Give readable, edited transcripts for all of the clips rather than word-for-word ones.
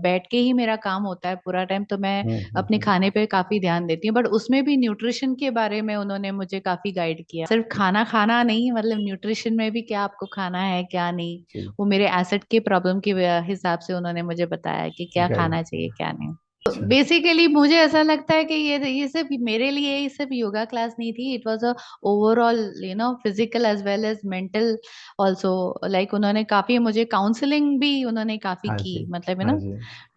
बैठ के ही मेरा काम होता है पूरा टाइम, तो मैं अपने हम्म। खाने पे काफी ध्यान देती हूँ। बट उसमें भी न्यूट्रिशन के बारे में उन्होंने मुझे काफी गाइड किया, सिर्फ खाना खाना नहीं, मतलब न्यूट्रिशन में भी क्या आपको खाना है क्या नहीं। जी। वो मेरे एसिड के प्रॉब्लम के हिसाब से उन्होंने मुझे बताया कि क्या गाइड खाना किया। चाहिए क्या नहीं। अच्छा। बेसिकली मुझे ऐसा लगता है कि ये सिर्फ मेरे लिए ये सिर्फ योगा क्लास नहीं थी, it was a overall physical as well as mental also. Like उन्होंने काफी मुझे काउंसलिंग भी उन्होंने काफी हाँ की, जी। मतलब हाँ जी।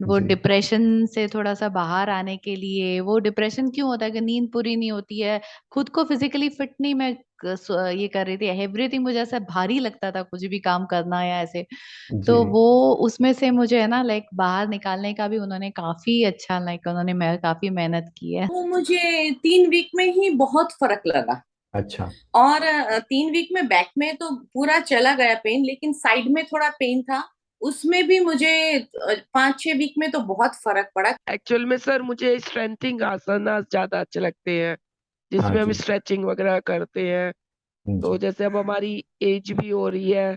वो जी। डिप्रेशन से थोड़ा सा बाहर आने के लिए। वो डिप्रेशन क्यों होता है कि नींद पूरी नहीं होती है, खुद को फिजिकली फिट नहीं मैं ये कर रही थी, एवरीथिंग मुझे ऐसा भारी लगता था कुछ भी काम करना या ऐसे। जी। तो वो उसमें से मुझे है ना लाइक बाहर निकालने का भी उन्होंने काफी अच्छा, लाइक उन्होंने काफी मेहनत की है। वो मुझे 3 वीक में ही बहुत फर्क लगा। अच्छा। और 3 वीक में बैक में तो पूरा चला गया पेन, लेकिन साइड में थोड़ा पेन था, उसमें भी मुझे 5-6 वीक में तो बहुत फर्क पड़ा। एक्चुअल में सर मुझे स्ट्रेंथिंग आसन ज्यादा अच्छे लगते हैं, हाँ जिसमें हम जी। स्ट्रेचिंग वगैरह करते हैं। तो जी। जैसे अब हमारी एज भी हो रही है,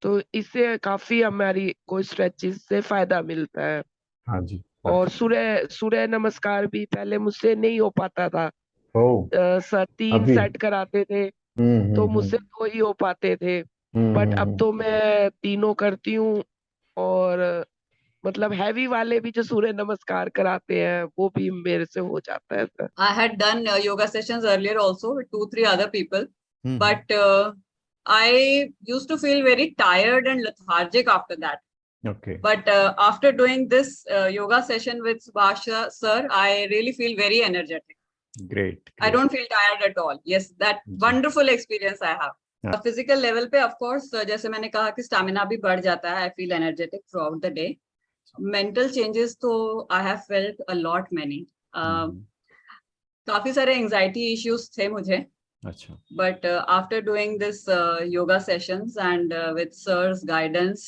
तो इससे काफी हमारी को स्ट्रेचिज से फायदा मिलता है। हाँ जी। और परफेक्ट। सूर्य सूर्य नमस्कार भी पहले मुझसे नहीं हो पाता था। ओ। सर 3 अभी। सेट कराते थे, तो हम्म। मुझसे 2 ही हो पाते थे। बट अब हम्म। तो मैं तीनों करती हूँ। और मतलब हैवी वाले भी जो सूर्य नमस्कार कराते हैं वो भी मेरे से हो जाता है sir. I had done yoga sessions earlier also with 2-3 other people, hmm. but I used to feel very tired and lethargic after that. Okay. But after doing this yoga session with Subhash sir, I really feel very energetic. Great I great. don't feel tired at all. Yes, that जी। wonderful experience I have. हाँ। Physical level पे of course जैसे मैंने कहा कि stamina भी बढ़ जाता है, I feel energetic throughout the day. Mental changes तो I have felt a lot many. Hmm. काफी सारे एंजाइटी इश्यूज थे मुझे, अच्छा। but after doing this yoga sessions and with sir's guidance,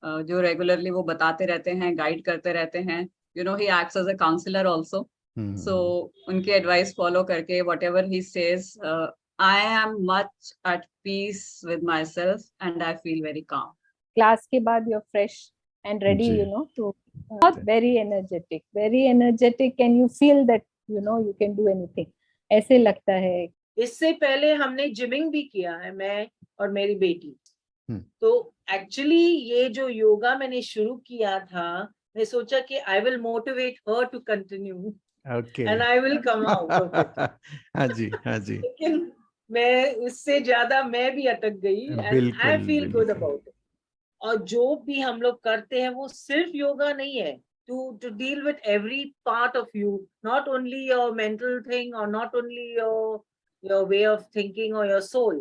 जो रेगुलरली वो बताते रहते हैं, गाइड करते रहते हैं, he acts as a counselor also. So उनकी एडवाइस फॉलो करके whatever he says, I am much at peace with myself and I feel very calm. Class के बाद you're fresh and ready, ji. to very energetic and you feel that you can do anything, ऐसे लगता है। इससे पहले हमने gymming भी किया है, मैं और मेरी बेटी। तो एक्चुअली ये जो योगा मैंने शुरू किया था, मैं सोचा कि I will motivate her to continue and I will come out of it. हाँ जी। हाँ जी। लेकिन मैं उससे ज्यादा मैं भी अटक गई and I feel good about it. और जो भी हम लोग करते हैं वो सिर्फ योगा नहीं है, to deal with every part of you, not only your mental thing or not only your way of thinking or your soul.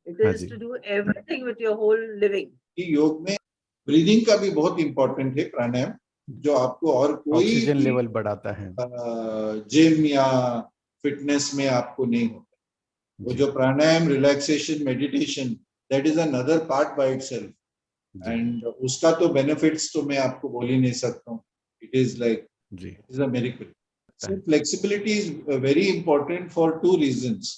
It हाँ is ji. to do everything with your whole living. कि योग में breathing का भी बहुत important है, प्राणायाम, जो आपको और कोई ऑक्सीजन लेवल बढ़ाता है। जिम या फिटनेस में आपको नहीं होता। वो जो pranayama, relaxation, meditation, that is another part by itself. And उसका तो बेनिफिट्स तो मैं आपको बोल ही नहीं सकता हूँ। It is like it is a miracle. So flexibility is very important for 2 reasons.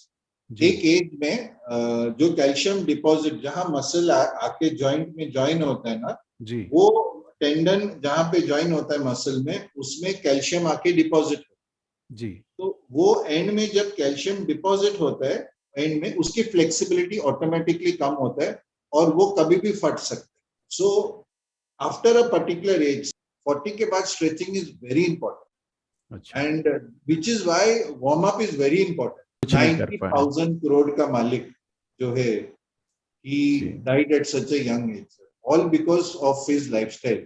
एक एज में जो कैल्शियम डिपॉजिट जहां मसल आके जॉइंट में ज्वाइन होता है ना जी, वो टेंडन जहां पे ज्वाइन होता है मसल में, उसमें कैल्शियम आके डिपॉजिट जी, तो वो एंड में जब कैल्शियम डिपॉजिट होता है एंड में, उसकी फ्लेक्सिबिलिटी ऑटोमेटिकली कम होता है और वो कभी भी फट सकता है। So after a particular age 40 के बाद stretching is very important and which is why warm up is very important. 90,000 crore का मालिक जो है, he died at such a young age, all because of his lifestyle.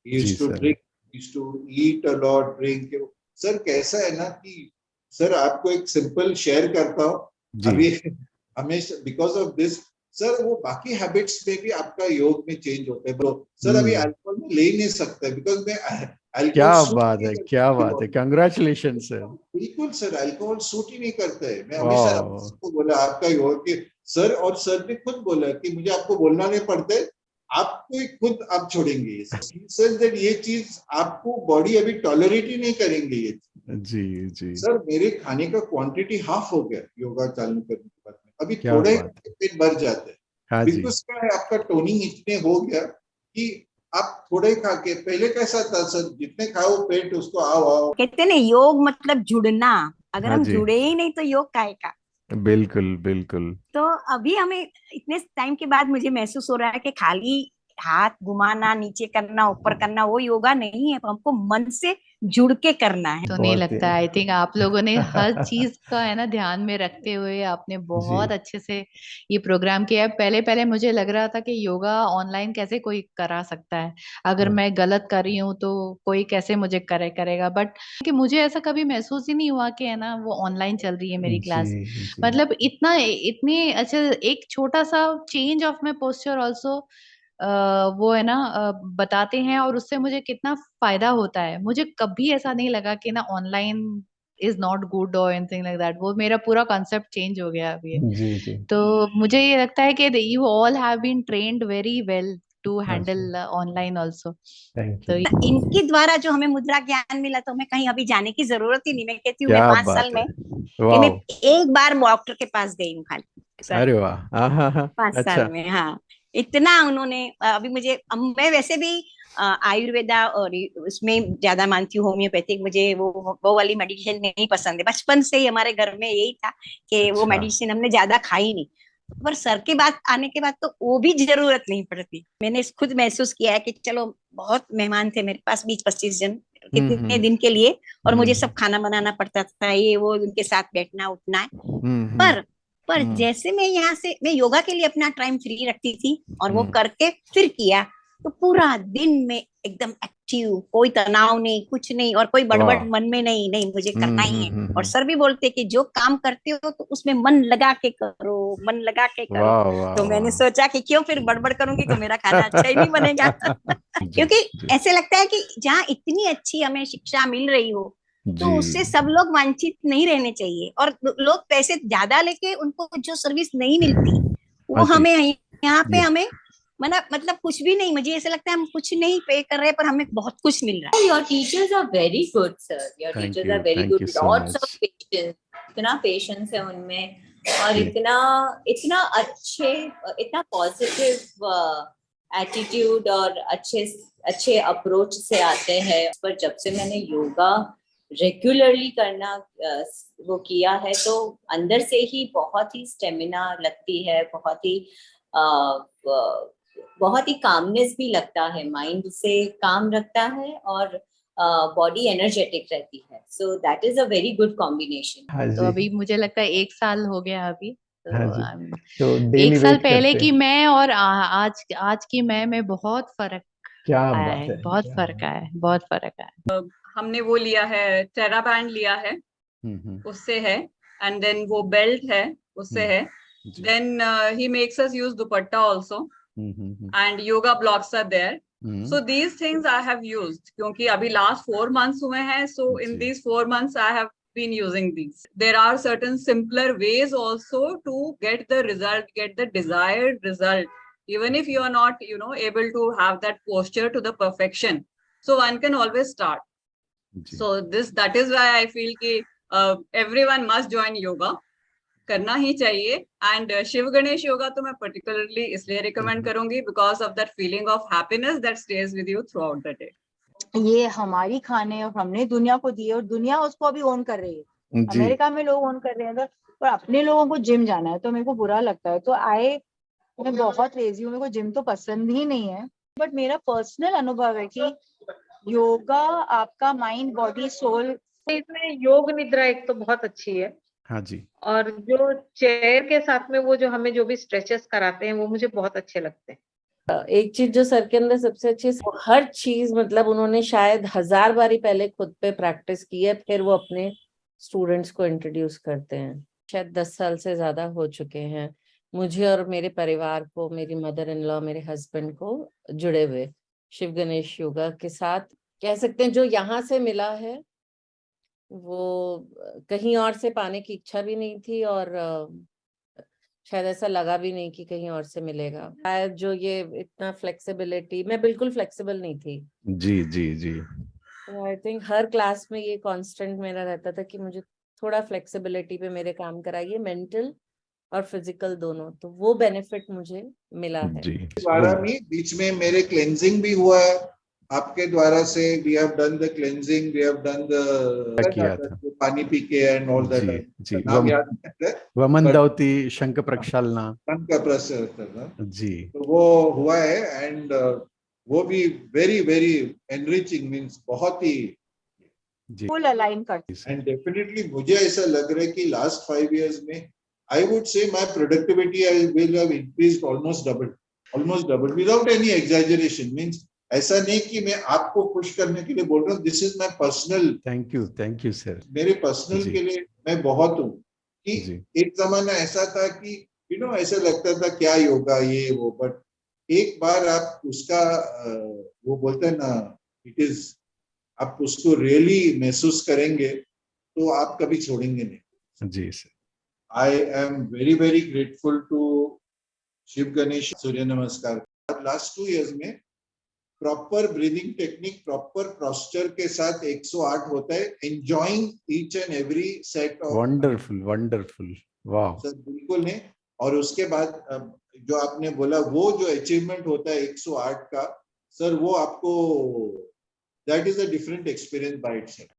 He used to drink, he used to eat a lot, drink. Sir कैसा है ना कि sir आपको एक सिंपल शेयर करता हूँ अभी, हमेशा बिकॉज ऑफ दिस सर वो बाकी हैबिट्स में भी आपका योग में चेंज होता है। सर अभी अल्कोहल में ले ही नहीं सकता बिकॉज मैं क्या बात है, क्या बात है, कंग्रेचुलेशन सर। बिल्कुल सर, अल्कोहल सूट ही नहीं करता है। मैं हमेशा आपको बोला आपका योग के सर, और सर ने खुद बोला कि मुझे आपको बोलना नहीं पड़ता है, आपको ही खुद आप छोड़ेंगे सर, दैट ये चीज आपको बॉडी अभी टॉलरेट ही नहीं करेंगे ये जी जी। सर मेरे खाने का क्वांटिटी हाफ हो गया योगा चालू करने के बाद में, अभी थोड़े पेट भर जाते हैं बिकॉज क्या है आपका टोनिंग इतने हो गया कि आप थोड़े खा के, पहले कैसा था सर, जितने खाओ पेट उसको आओ आओ। कहते हैं ना योग मतलब जुड़ना, अगर हाँ हम जी, जुड़े ही नहीं तो योग काहे का। बिल्कुल बिल्कुल। तो अभी हमें इतने टाइम के बाद मुझे महसूस हो रहा है कि खाली हाथ घुमाना, नीचे करना, ऊपर करना, वो योगा नहीं है। हमको मन से जुड़ के करना है। तो नहीं बहुत ही लगता, आई थिंक आप लोगों ने हर चीज का है ना ध्यान में रखते हुए आपने बहुत जी अच्छे से ये प्रोग्राम किया है। पहले पहले मुझे लग रहा था कि योगा ऑनलाइन कैसे कोई करा सकता है, अगर हाँ, मैं गलत कर रही हूँ तो कोई कैसे मुझे करेगा, बट कि मुझे ऐसा कभी महसूस ही नहीं हुआ कि है ना वो ऑनलाइन चल रही है मेरी क्लास। जी जी मतलब इतना इतनी अच्छा, एक छोटा सा change of my posture also वो है ना बताते हैं, और उससे मुझे कितना फायदा होता है। मुझे कभी ऐसा नहीं लगा कि ना ऑनलाइन इज नॉट गुड और एनीथिंग लाइक दैट। वो मेरा पूरा कॉन्सेप्ट चेंज हो गया अभी। जी जी। तो मुझे ये लगता है कि you all have been trained very well to हाँ जी, हैंडल ऑनलाइन ऑल्सो। थैंक तो यू। इनके द्वारा जो हमें मुद्रा ज्ञान मिला, तो हमें कहीं अभी जाने की जरूरत ही नहीं। मैं कहती हूँ मैं क्या 5 बात साल है, में कि मैं वाह, एक बार डॉक्टर के पास गई हूँ खाली सर, अरे वाह, हाँ, 5 साल अच्छा, में। हाँ, इतना उन्होंने अभी मुझे, मैं वैसे भी आयुर्वेदा और उसमें ज्यादा मानती हूँ, होम्योपैथिक मुझे वो वाली मेडिसिन नहीं पसंद है। बचपन से ही हमारे घर में यही था कि वो अच्छा, मेडिसिन हमने ज्यादा खाई नहीं। पर सर के बाद आने के बाद तो वो भी जरूरत नहीं पड़ती। मैंने खुद महसूस किया है कि चलो, बहुत मेहमान थे मेरे पास, 20-25 जन, कितने हम्म दिन के लिए, और मुझे सब हम्म खाना बनाना पड़ता था, ये वो, उनके साथ बैठना उठना है। हम्म हम्म पर पर हम्म जैसे मैं यहाँ से, मैं योगा के लिए अपना टाइम फ्री रखती थी और वो हम्म, करके फिर किया, तो पूरा दिन में एकदम एक्टिव, कोई तनाव नहीं, कुछ नहीं, और कोई बड़बड़ वाह, मन में नहीं, नहीं मुझे करना ही है। और हम्म, सर भी बोलते कि जो काम करते हो तो उसमें मन लगा के करो, मन लगा के करो। वाह वाह तो मैंने वाह। सोचा कि क्यों फिर बड़बड़ करूंगी तो मेरा खाना अच्छा ही नहीं बनेगा। जी क्योंकि जी ऐसे लगता है कि जहाँ इतनी अच्छी हमें शिक्षा मिल रही हो, तो जी उससे सब लोग वंचित नहीं रहने चाहिए। और लोग पैसे ज्यादा लेके उनको जो सर्विस नहीं मिलती, हाँ वो जी, हमें यहाँ पे ये हमें मतलब कुछ भी नहीं, मुझे ऐसा लगता है हम कुछ नहीं पे कर रहे हैं, पर हमें बहुत कुछ मिल रहा है। Your teachers are very good, sir. Your teachers are very thank good. You so Lots of much. patience. इतना पेशेंस है उनमें, और जी इतना इतना अच्छे, इतना पॉजिटिव एटीट्यूड और अच्छे अच्छे अप्रोच से आते हैं। पर जब से मैंने योगा रेगुलरली करना वो किया है, तो अंदर से ही बहुत ही स्टेमिना लगती है, बहुत ही कामनेस भी लगता है, माइंड से काम रखता है, और बॉडी एनर्जेटिक रहती है। So that is a very good combination. हाँ तो जी अभी मुझे लगता है 1 साल हो गया अभी। हाँ तो जी। तो डेली 1 साल वेट पहले करते की हैं, मैं और आज आज की मैं में बहुत फर्क क्या आया बात है, है, बहुत क्या फर्क बात। आया है, बहुत फर्क आया है। हमने वो लिया है, टेरा बैंड लिया है, उससे है, एंड देन वो बेल्ट है, उससे है। जी, then he makes us use dupatta also, and yoga blocks are there. So these things I have used, क्योंकि अभी last 4 months हुए हैं, so in ji these 4 months I have been using these. There are certain simpler ways also to get the result, get the desired result, even if you are not, able to have that posture to the perfection. So one can always start. Ji So that is why I feel कि everyone must join yoga, करना ही चाहिए। And Shiv Ganesh yoga तो मैं particularly इसलिए recommend करूंगी because of that feeling of happiness that stage with you through out the day. ये हमारी खाने और हमने दुनिया को दी है, और दुनिया उसको अभी ओन कर रही है। जी अमेरिका में लोग ओन कर रहे हैं, पर अपने लोगों को जिम जाना है तो मेरे को बुरा लगता है। तो मैं बहुत लेजी हूँ, मेरे को जिम तो पसंद ही नहीं है। बट मेरा पर्सनल अनुभव है कि योगा आपका माइंड, बॉडी, सोल, इसमें योग निद्रा एक तो बहुत अच्छी है, हाँ जी, और जो चेयर के साथ में वो जो हमें जो भी स्ट्रेचेस कराते हैं वो मुझे बहुत अच्छे लगते हैं। एक चीज जो सर के अंदर सबसे अच्छी, हर चीज मतलब उन्होंने शायद 1000 बारी पहले खुद पे प्रैक्टिस की है, फिर वो अपने स्टूडेंट्स को इंट्रोड्यूस करते हैं। शायद 10 साल से ज्यादा हो चुके हैं मुझे और मेरे परिवार को, मेरी मदर इन लॉ, मेरे हस्बैंड को जुड़े हुए शिव गणेश योगा के साथ। कह सकते हैं जो यहाँ से मिला है वो कहीं और से पाने की इच्छा भी नहीं थी, और शायद ऐसा लगा भी नहीं कि कहीं और से मिलेगा। शायद जो ये इतना फ्लेक्सिबिलिटी, मैं बिल्कुल फ्लेक्सिबल नहीं थी। जी जी जी आई थिंक हर क्लास में ये कांस्टेंट मेरा रहता था कि मुझे थोड़ा फ्लेक्सिबिलिटी पे मेरे काम कराइए, मेंटल और फिजिकल दोनों, तो वो बेनिफिट मुझे मिला है। जी द्वारा भी बीच में मेरे क्लेंजिंग भी हुआ है आपके द्वारा से। We have done the cleansing, we have done the किया था पानी पी के एंड ऑल दैट। जी जी नाम याद नहीं है, वमन दौती शंख प्रक्षालना मन का प्रसर करना, जी तो वो हुआ है। एंड वो भी वेरी वेरी एनरिचिंग, मींस बहुत ही जी फुल अलाइन करते। एंड डेफिनेटली मुझे ऐसा लग रहा है कि लास्ट 5 years में I would say my productivity will have increased almost double without any exaggeration. Means ऐसा नहीं कि मैं आपको खुश करने के लिए बोल रहा हूँ, this is my personal, thank you sir. मेरे पर्सनल के लिए मैं बहुत हूँ कि जी एक जमाना ऐसा था कि ऐसा लगता था क्या योगा ये वो, बट एक बार आप उसका वो बोलते हैं ना, इट इज, आप उसको रियली महसूस करेंगे तो आप कभी छोड़ेंगे नहीं। जी sir. I am very very grateful to Shiv Ganesh Surya Namaskar. Last 2 years में proper breathing technique, proper posture के साथ 108 होता है, enjoying each and every set of. Wonderful वाह सर बिल्कुल नहीं। और उसके बाद जो आपने बोला वो जो अचीवमेंट होता है 108 का, सर वो आपको, that is a different experience by itself.